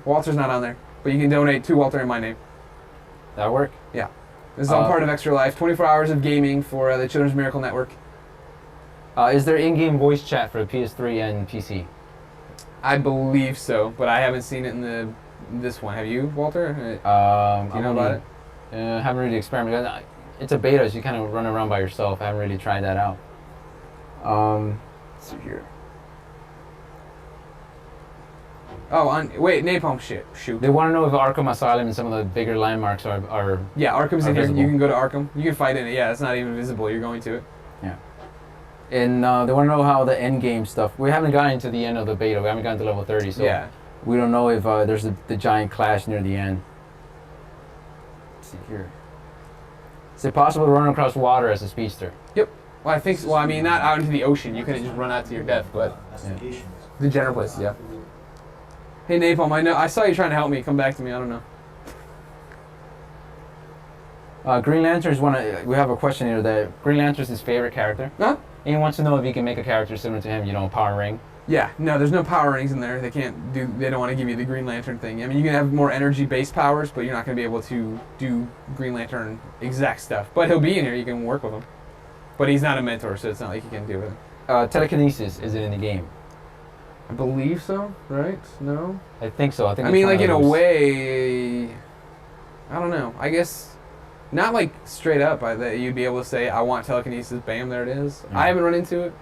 Walter's not on there, but you can donate to Walter in my name. That'll work. Yeah. This is all part of Extra Life. 24 hours of gaming for the Children's Miracle Network. Is there in-game voice chat for the PS3 and PC? I believe so, but I haven't seen it in this one. Have you, Walter? Do you know about it? Haven't really experimented. It's a beta, so you kind of run around by yourself. I haven't really tried that out. Let's see here. Oh, wait, Napalm shoot. They want to know if Arkham Asylum and some of the bigger landmarks are yeah, Arkham's in visible. here. You can go to Arkham. You can fight in it. Yeah, it's not even visible. You're going to it. Yeah. And they want to know how the end game stuff. We haven't gotten to the end of the beta. We haven't gotten to level 30, so yeah. We don't know if there's the giant clash near the end. Let's see here. Is it possible to run across water as a speedster? Yep. Well, I think. Well, I mean, not out into the ocean. You couldn't just run out to your death, but Yeah. the general place. Yeah. Hey Napalm, I saw you trying to help me. Come back to me. I don't know. Green Lantern's we have a question here that Green Lantern's his favorite character. Huh? And he wants to know if he can make a character similar to him, you know, Power Ring. Yeah. No, there's no power rings in there. They don't want to give you the Green Lantern thing. I mean, you can have more energy-based powers, but you're not going to be able to do Green Lantern exact stuff. But he'll be in here. You can work with him. But he's not a mentor, so it's not like you can do it. Telekinesis, is it in the game? I believe so, right? No? I think so. I mean, like, in a way, I don't know. I guess, not like straight up that you'd be able to say, I want telekinesis, bam, there it is. Yeah. I haven't run into it.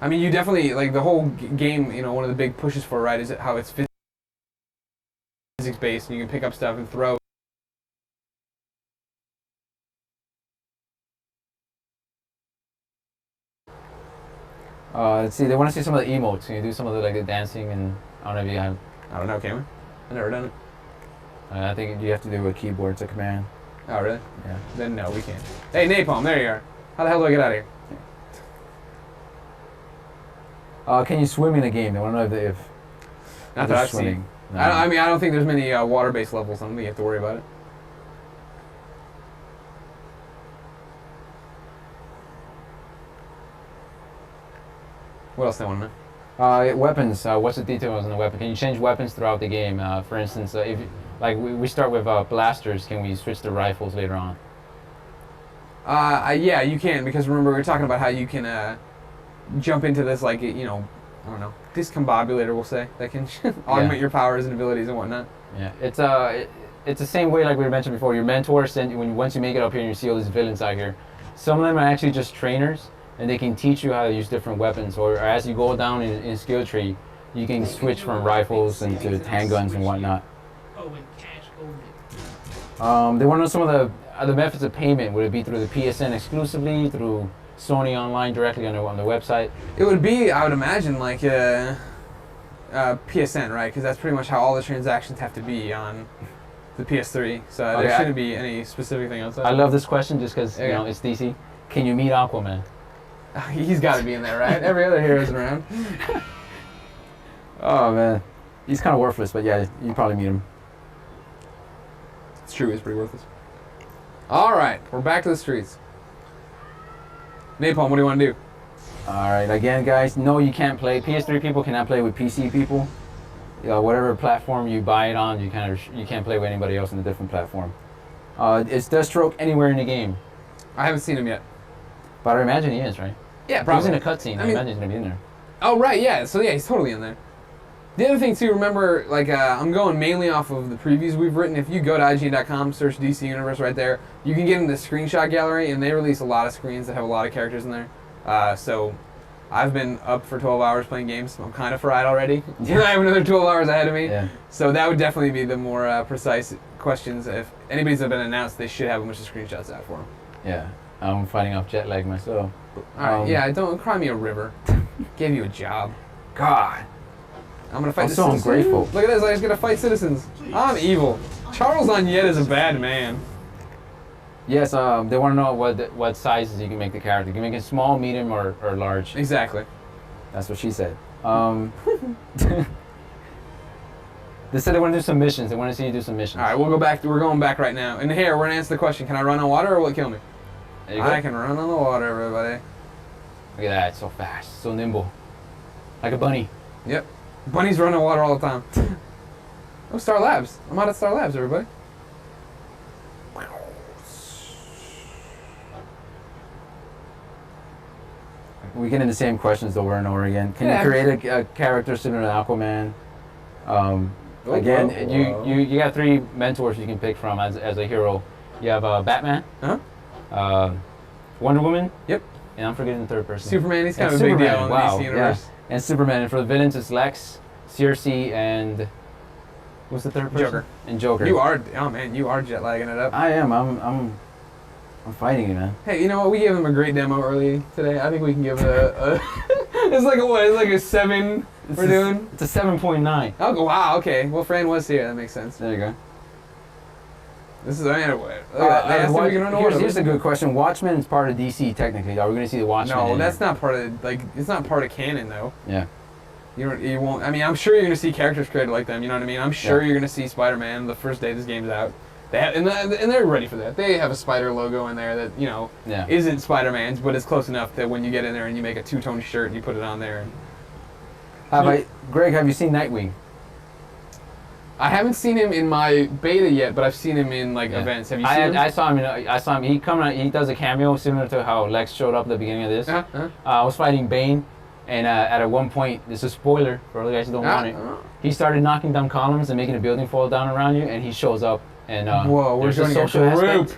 I mean, you definitely, like, the whole game, you know, one of the big pushes for, right, is how it's physics-based, and you can pick up stuff and throw. Let's see, they want to see some of the emotes. Can you do some of the dancing and I don't know if you have. I don't know, can we? I've never done it. I think you have to do it with keyboard. It's a command. Oh, really? Yeah. Then no, we can't. Hey, Napalm, there you are. How the hell do I get out of here? Can you swim in the game? They want to know if Not that I've swimming. seen. No. I mean, I don't think there's many water-based levels. I don't think you have to worry about it. What else do they want to know? Weapons. What's the details on the weapon? Can you change weapons throughout the game? For instance, if like we start with blasters, can we switch to rifles later on? Yeah, you can, because remember we were talking about how you can jump into this, like, you know, I don't know, discombobulator, we'll say, that can augment your powers and abilities and whatnot. Yeah, it's the same way like we mentioned before. Your mentors, once you make it up here and you see all these villains out here, some of them are actually just trainers, and they can teach you how to use different weapons. Or as you go down in skill tree, you can switch from rifles into handguns and whatnot. They want to know some of the methods of payment. Would it be through the PSN exclusively, through Sony Online directly on the website? It would be, I would imagine, like PSN, right? Because that's pretty much how all the transactions have to be on the PS3. So there shouldn't be any specific thing outside. I love this question just because you know it's DC. Can you meet Aquaman? He's got to be in there, right? Every other hero's around. Oh man, he's kind of worthless, but yeah, you probably meet him. It's true, he's pretty worthless. All right, we're back to the streets. Napalm, what do you want to do? All right, again, guys, no, you can't play. PS3 people cannot play with PC people. Whatever platform you buy it on, you can't play with anybody else on a different platform. Is Deathstroke anywhere in the game? I haven't seen him yet. But I imagine he is, right? Yeah, He probably. was in a cutscene. I imagine he's gonna be in there. Oh, right, yeah. So, yeah, he's totally in there. The other thing, too, remember, like, I'm going mainly off of the previews we've written. If you go to IGN.com, search DC Universe right there, you can get in the screenshot gallery, and they release a lot of screens that have a lot of characters in there. So, I've been up for 12 hours playing games. I'm kind of fried already. I have another 12 hours ahead of me. Yeah. So, that would definitely be the more precise questions. If anybody's been announced, they should have a bunch of screenshots out for them. Yeah. I'm fighting off jet lag myself. Alright, yeah, don't cry me a river. Gave you a job. God. I'm gonna fight I'm the so citizens. ungrateful. Look at this, I was gonna fight citizens. I'm evil. Charles Onyet is a bad man. Yes, they want to know what sizes you can make the character. You can make it small, medium, or large. Exactly. That's what she said. They said they want to do some missions. They want to see you do some missions. Alright, we'll go back. We're going back right now. And here, we're gonna answer the question: can I run on water or will it kill me? There you go. I can run on the water, everybody. Look at that, it's so fast, so nimble. Like a bunny. Yep. Bunnies run on water all the time. Oh, Star Labs. I'm out at Star Labs, everybody. We get into the same questions over and over again. Can Yeah. you create a character similar to Aquaman? Again, whoa. you got 3 mentors you can pick from as a hero. You have Batman, Wonder Woman. Yep. And I'm forgetting the third person. Superman. He's kind And of a big Superman, deal in the wow, DC universe. yeah. And Superman. And for the villains, it's Lex, Circe, and what's the third person? Joker. And Joker. You are. Oh man, you are jet lagging it up. I am. I'm fighting it, man. Hey, you know what? We gave him a great demo early today. I think we can give it a it's like a what? It's like a 7 we're doing? It's a 7.9. Oh, wow, okay. Well, Fran was here. That makes sense. There you go. This is, I mean, look at that. I asked if we can run order. Here's a good question. Watchmen is part of DC, technically. Are we going to see the Watchmen? No, that's not part of, like, it's not part of canon, though. Yeah. You won't, I mean, I'm sure you're going to see characters created like them, you know what I mean? I'm sure you're going to see Spider-Man the first day this game's out. They have, and they're ready for that. They have a spider logo in there that, you know, isn't Spider-Man's, but it's close enough that when you get in there and you make a two-tone shirt and you put it on there. Greg, have you seen Nightwing? I haven't seen him in my beta yet, but I've seen him in like events. Have you seen him? I saw him. I saw him. He does a cameo similar to how Lex showed up at the beginning of this. I was fighting Bane, and at one point, this is a spoiler for the guys who don't want it. He started knocking down columns and making a building fall down around you, and he shows up. And whoa, we're joining a group.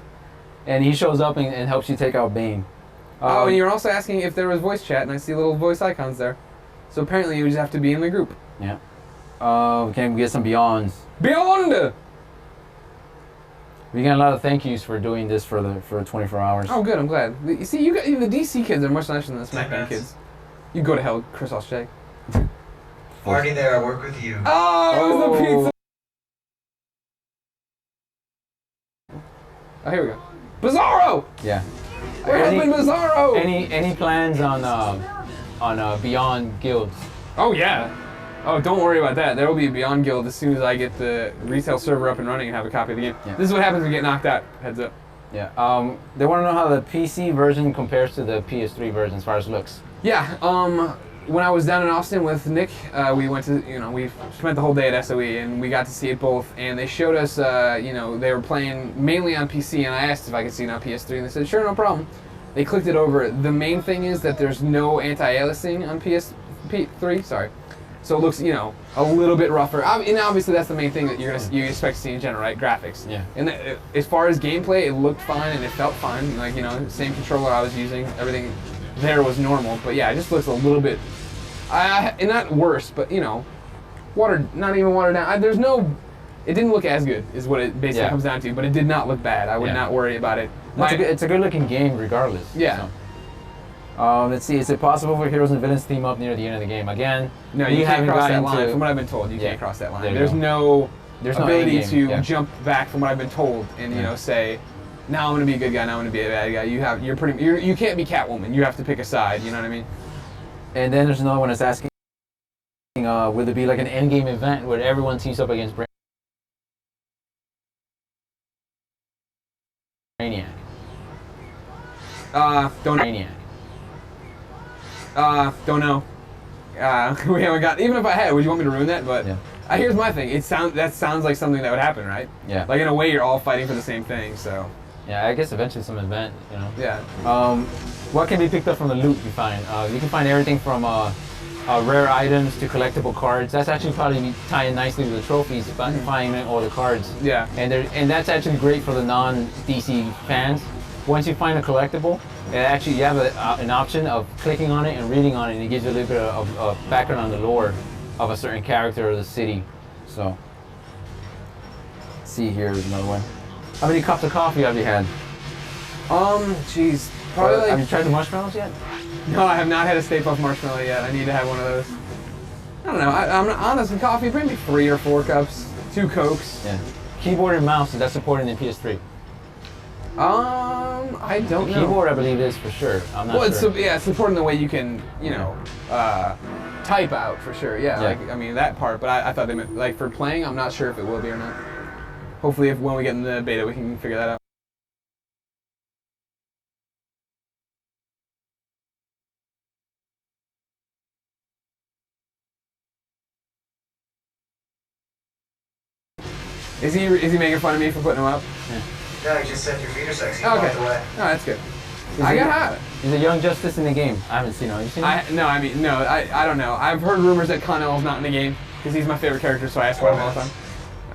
And he shows up and helps you take out Bane. And you're also asking if there was voice chat, and I see little voice icons there. So apparently, you just have to be in the group. Yeah. Can we get some Beyonds? Beyond! We got a lot of thank yous for doing this for 24 hours. Oh, good. I'm glad. You see, the DC kids are much nicer than the SmackDown kids. You go to hell, Chris O'Shea. Already there. I work with you. Oh, it was the pizza. Oh, here we go. Bizarro. Yeah. Where has been Bizarro? Any plans on Beyond guilds? Oh yeah. Oh, don't worry about that. There will be a Beyond Guild as soon as I get the retail server up and running and have a copy of the game. Yeah. This is what happens when you get knocked out. Heads up. Yeah. They want to know how the PC version compares to the PS3 version as far as looks. Yeah. When I was down in Austin with Nick, we went to, we spent the whole day at SOE and we got to see it both. And they showed us, they were playing mainly on PC, and I asked if I could see it on PS3, and they said, sure, no problem. They clicked it over. The main thing is that there's no anti-aliasing on PS3. Sorry. So it looks, a little bit rougher. And obviously that's the main thing that you expect to see in general, right? Graphics. Yeah. And as far as gameplay, it looked fine and it felt fine. Like, same controller I was using, everything there was normal. But yeah, it just looks a little bit, and not worse, but not even watered down. It didn't look as good, is what it basically comes down to. But it did not look bad. I would not worry about it. It's a good looking game regardless. Yeah. So. Let's see. Is it possible for heroes and villains to team up near the end of the game? Again, no, you can't cross that line. From what I've been told, you can't cross that line. There's no ability to jump back from what I've been told and say, now I'm going to be a good guy, now I'm going to be a bad guy. You can't be Catwoman. You have to pick a side. You know what I mean? And then there's another one that's asking, will there be like an end game event where everyone teams up against Brainiac? Don't know. We haven't got. Even if I had, would you want me to ruin that? But here's my thing. That sounds like something that would happen, right? Yeah. Like in a way, you're all fighting for the same thing. So. Yeah, I guess eventually some event, Yeah. What can be picked up from the loot you find? You can find everything from rare items to collectible cards. That's actually probably tying nicely with the trophies, finding all the cards. Yeah. And that's actually great for the non-DC fans. Once you find a collectible, you have an option of clicking on it and reading on it, and it gives you a little bit of background on the lore of a certain character or the city. So, let's see, here's another one. How many cups of coffee have you had? Jeez, probably like. Have you tried the marshmallows yet? No, I have not had a Stay Puft Marshmallow yet. I need to have one of those. I don't know. I'm honest in coffee, maybe 3 or 4 cups, 2 Cokes. Yeah. Keyboard and mouse, is that supported in PS3? I don't know. Keyboard, I believe, is for sure. I'm not sure. It's supporting the way you can, type out for sure. Yeah. Like, that part. But I thought they meant like for playing. I'm not sure if it will be or not. Hopefully, when we get in the beta, we can figure that out. Is he making fun of me for putting him up? No, he just said your feet are sexy. Oh, okay. Walked away. No, that's good. I got hot. He's a young Justice in the game. I haven't seen him. Have you seen him? I don't know. I've heard rumors that Connell's not in the game because he's my favorite character, so I ask for him all the time.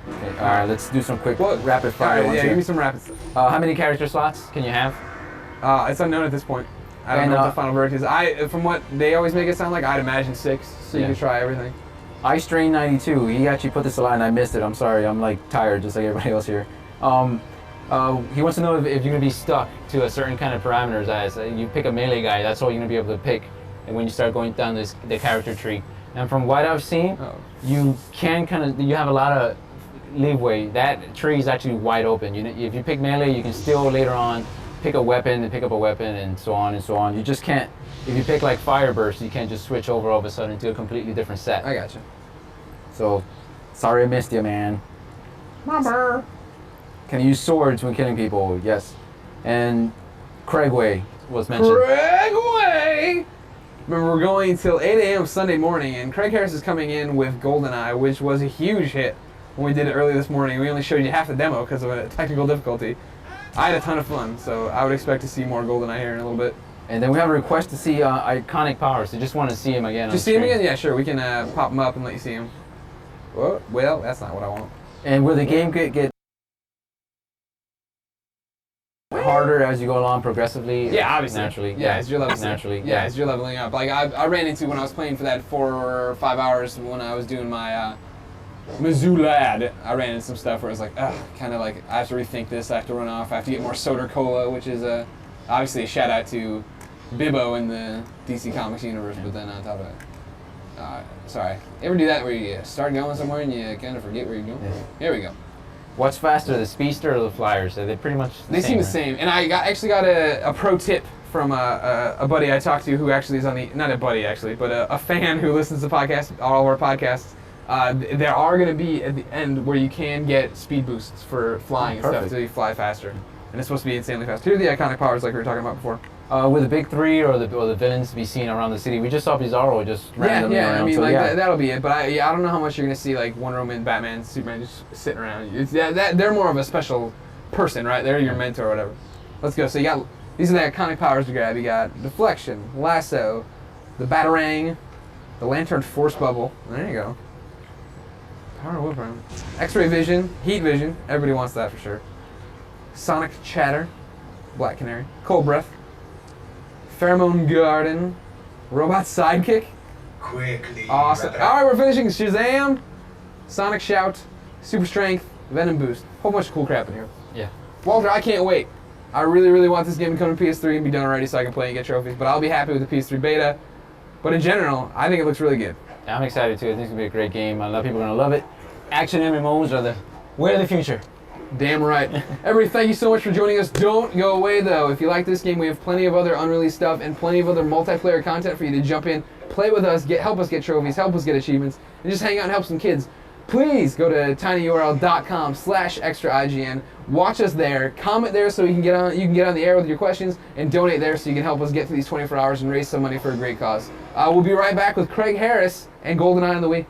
Okay, all right, let's do some quick rapid fire ones Yeah, here. give me some rapid stuff. How many character slots can you have? It's unknown at this point. I don't know what the final verdict is. From what they always make it sound like, I'd imagine 6, so you can try everything. Ustream 92. He actually put this a lot and I missed it. I'm sorry. I'm like tired, just like everybody else here. He wants to know if you're gonna be stuck to a certain kind of parameters. As you pick a melee guy, that's all you're gonna be able to pick. And when you start going down the character tree, and from what I've seen, you have a lot of leeway. That tree is actually wide open. If you pick melee, you can still later on pick a weapon and pick up a weapon and so on and so on. You just can't. If you pick like Fire Burst, you can't just switch over all of a sudden to a completely different set. I gotcha. So, sorry I missed you, man. Mama. Can you use swords when killing people? Yes. And Craigway was mentioned. Craigway! Remember, we're going till 8 a.m. Sunday morning, and Craig Harris is coming in with GoldenEye, which was a huge hit when we did it early this morning. We only showed you half the demo because of a technical difficulty. I had a ton of fun, so I would expect to see more GoldenEye here in a little bit. And then we have a request to see iconic powers. So just want to see him again. Just see him again? Yeah, sure. We can pop him up and let you see him. Well, that's not what I want. And will the game get harder as you go along progressively? Yeah, obviously. Naturally. Yeah, as you're leveling naturally. Yeah, as you're leveling up. Like I ran into when I was playing for that 4 or 5 hours when I was doing my Mizzou lad. I ran into some stuff where I was like, kind of like I have to rethink this. I have to run off. I have to get more soda cola, which is obviously a shout out to Bibbo in the DC Comics universe. But then on top of it, sorry. Ever do that where you start going somewhere and you kind of forget where you're going? Yeah. Here we go. What's faster, the Speedster or the Flyers? Are they pretty much the same? They seem the same. And I actually got a pro tip from a buddy I talked to who actually is on the, not a buddy actually, but a fan who listens to podcasts, all of our podcasts. There are going to be at the end where you can get speed boosts for flying and stuff so you fly faster. And it's supposed to be insanely fast. Here are the iconic powers like we were talking about before. With the big 3 or the villains to be seen around the city. We just saw Bizarro just randomly around. I mean, so like that'll be it. But I don't know how much you're gonna see like Wonder Woman, Batman, Superman just sitting around. They're more of a special person, right? They're your mentor or whatever. Let's go. So you got these are the iconic powers to grab. You got Deflection, Lasso, the Batarang, the Lantern Force Bubble. There you go. Power Whip Around. X-ray Vision, Heat Vision. Everybody wants that for sure. Sonic Chatter, Black Canary, Cold Breath. Pheromone Garden, Robot Sidekick. Quickly. Awesome. Alright, we're finishing Shazam, Sonic Shout, Super Strength, Venom Boost. Whole bunch of cool crap in here. Yeah. Walter, I can't wait. I really, really want this game to come to PS3 and be done already so I can play and get trophies, but I'll be happy with the PS3 beta. But in general, I think it looks really good. Yeah, I'm excited too. I think it's going to be a great game. A lot of people are going to love it. Action MMOs are the way of the future. Damn right. Everybody, thank you so much for joining us. Don't go away, though. If you like this game, we have plenty of other unreleased stuff and plenty of other multiplayer content for you to jump in, play with us, help us get trophies, help us get achievements, and just hang out and help some kids. Please go to tinyurl.com/extraign. Watch us there. Comment there so you can get on the air with your questions, and donate there so you can help us get through these 24 hours and raise some money for a great cause. We'll be right back with Craig Harris and GoldenEye on the way.